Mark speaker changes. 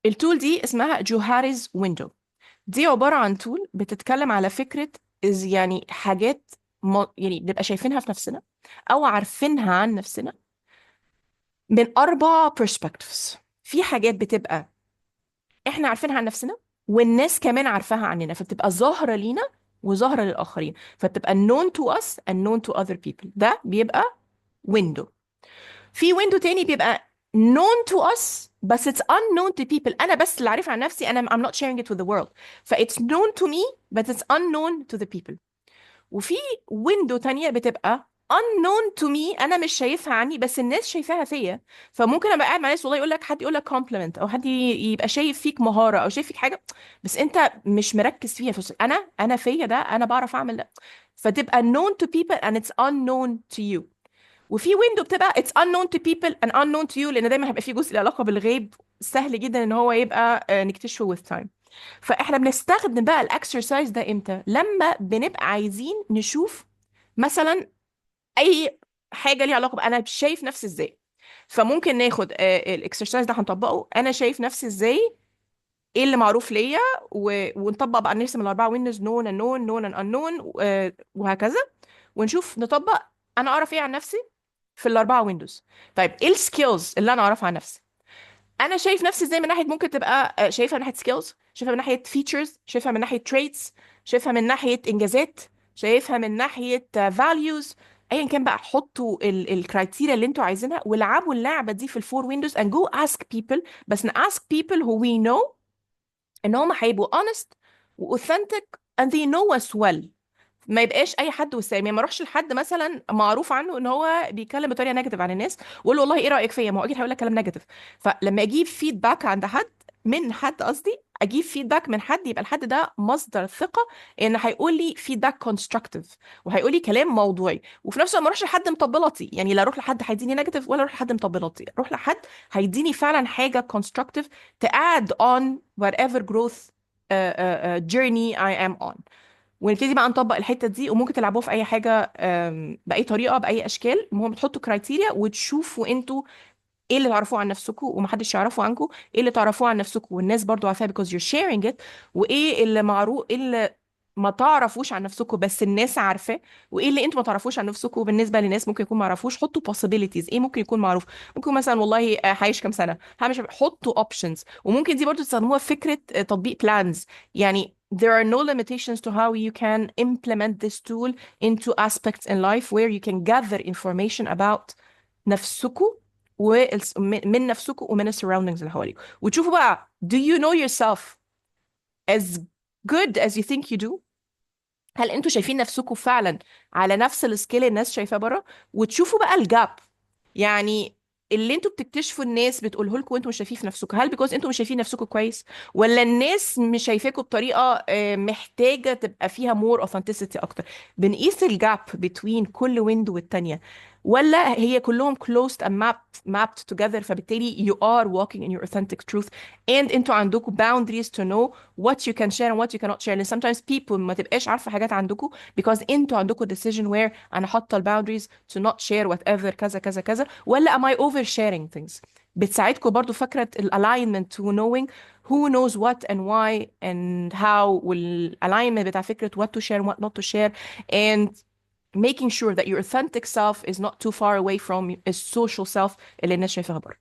Speaker 1: التول دي اسمها جوهاريز ويندو. دي عبارة عن تول بتتكلم على فكرة يعني حاجات يعني بنبقى شايفينها في نفسنا أو عارفينها عن نفسنا من 4 perspectives. في حاجات بتبقى احنا عارفينها عن نفسنا والناس كمان عارفاها عننا، فبتبقى ظاهرة لينا وظاهرة للآخرين، فبتبقى known to us and known to other people. ده بيبقى window. في ويندو تاني بيبقى known to us بس it's unknown to people. انا بس اللي عارفها عن نفسي، انا I'm not sharing it with the world. ف it's known to me but it's unknown to the people. وفي ويندو تانية بتبقى unknown to me، انا مش شايفها عني بس الناس شايفاها فيا. فممكن ابقى قاعد مع ناس والله يقول لك، حد يقول لك compliment او حد يبقى شايف فيك مهارة او شايف فيك حاجة بس انت مش مركز فيها. انا فيا ده، انا بعرف اعمل ده. فتبقى known to people and it's unknown to you. وفي ويندو بتبقى it's unknown to people and unknown to you، لان دايما هيبقى في جزء له علاقه بالغيب، سهل جدا ان هو يبقى نكتشفه with time. فاحنا بنستخدم بقى الاكسرسايز ده امتى؟ لما بنبقى عايزين نشوف مثلا اي حاجه ليها علاقه انا شايف نفسي ازاي. فممكن ناخد الاكسرسايز ده هنطبقه، انا شايف نفسي ازاي، ايه اللي معروف ليا، ونطبق بقى نرسم الاربعه ويندوز: نون and نون، نون and unknown، وهكذا. ونشوف نطبق انا اعرف ايه عن نفسي في الاربعه ويندوز. طيب ايه السكيلز اللي انا اعرفها عن نفسي؟ انا شايف نفسي ازاي من ناحيه، ممكن تبقى شايفها من ناحيه سكيلز، شايفها من ناحيه فيتشرز، شايفها من ناحيه تريتس، شايفها من ناحيه انجازات، شايفها من ناحيه فاليوز. ايا كان بقى، حطوا الكرايتيريا اللي انتوا عايزينها والعبوا اللعبه دي في الفور ويندوز and go ask people. بس ask people who we know ان هم هيبقوا honest و authentic and they know us well. ما يبقاش اي حد وسام. يعني ما اروحش لحد مثلا معروف عنه ان هو بيتكلم بطريقه نيجاتيف عن الناس واقول له والله ايه رايك فيا، ما هو اكيد هيقول لك كلام نيجاتيف. فلما اجيب فيدباك عند حد، من حد قصدي، اجيب فيدباك من حد، يبقى الحد ده مصدر ثقه ان هيقول لي فيدباك كونستراكتيف وهيقول لي كلام موضوعي. وفي نفس الوقت ما اروحش لحد مطبلاتي، يعني لا اروح لحد هيديني نيجاتيف ولا اروح لحد مطبلاتي، اروح لحد هيديني فعلا حاجه كونستراكتيف to add on whatever growth journey I am on. ونبتدي بقى نطبق الحته دي. وممكن تلعبوها في اي حاجه، باي طريقه باي اشكال. المهم تحطوا كرايتيريا وتشوفوا انتوا ايه اللي تعرفوه عن نفسكم ومحدش يعرفه عنكم، ايه اللي تعرفوه عن نفسكم والناس برضو عارفاه because you're sharing it، وايه اللي معروف، ايه اللي ما تعرفوش عن نفسكم بس الناس عارفاه، وايه اللي انتوا ما تعرفوش عن نفسكم بالنسبه للناس ممكن يكون ما يعرفوش. حطوا possibilities، ايه ممكن يكون معروف. ممكن مثلا والله هعيش كام سنه، هعمل، حطوا options. وممكن دي برضو تستخدموها في فكره تطبيق plans. يعني there are no limitations to how you can implement this tool into aspects in life where you can gather information about نفسكم من نفسكم ومن السراوندينجز اللي حواليكم، وتشوفوا بقى do you know yourself as good as you think you do. هل انتوا شايفين نفسكم فعلا على نفس السكيل الناس شايفاه بره؟ وتشوفوا بقى الجاب، يعني اللي انتوا بتكتشفوا الناس بتقوله لكم وانتوا مش شايفين في نفسكم، هل بيكوز انتوا مش شايفين نفسكم كويس، ولا الناس مش شايفاكم بطريقه محتاجه تبقى فيها more authenticity اكتر. بنقيس الجاب between كل ويندو والتانيه، ولا هي كلهم closed and mapped together، فبالتالي you are walking in your authentic truth and انتوا عندكم boundaries to know what you can share and what you cannot share. And sometimes people ما تبقاش عارفة حاجات عندكم because انتوا عندكم decision where انا حاطة ال boundaries to not share whatever كذا كذا كذا، ولا am I over sharing things. بتساعدكم برضو فكرة ال alignment to knowing who knows what and why and how، وال alignment بتاع فكرة what to share and what not to share and making sure that your authentic self is not too far away from a social self اللي الناس شايفاها بره.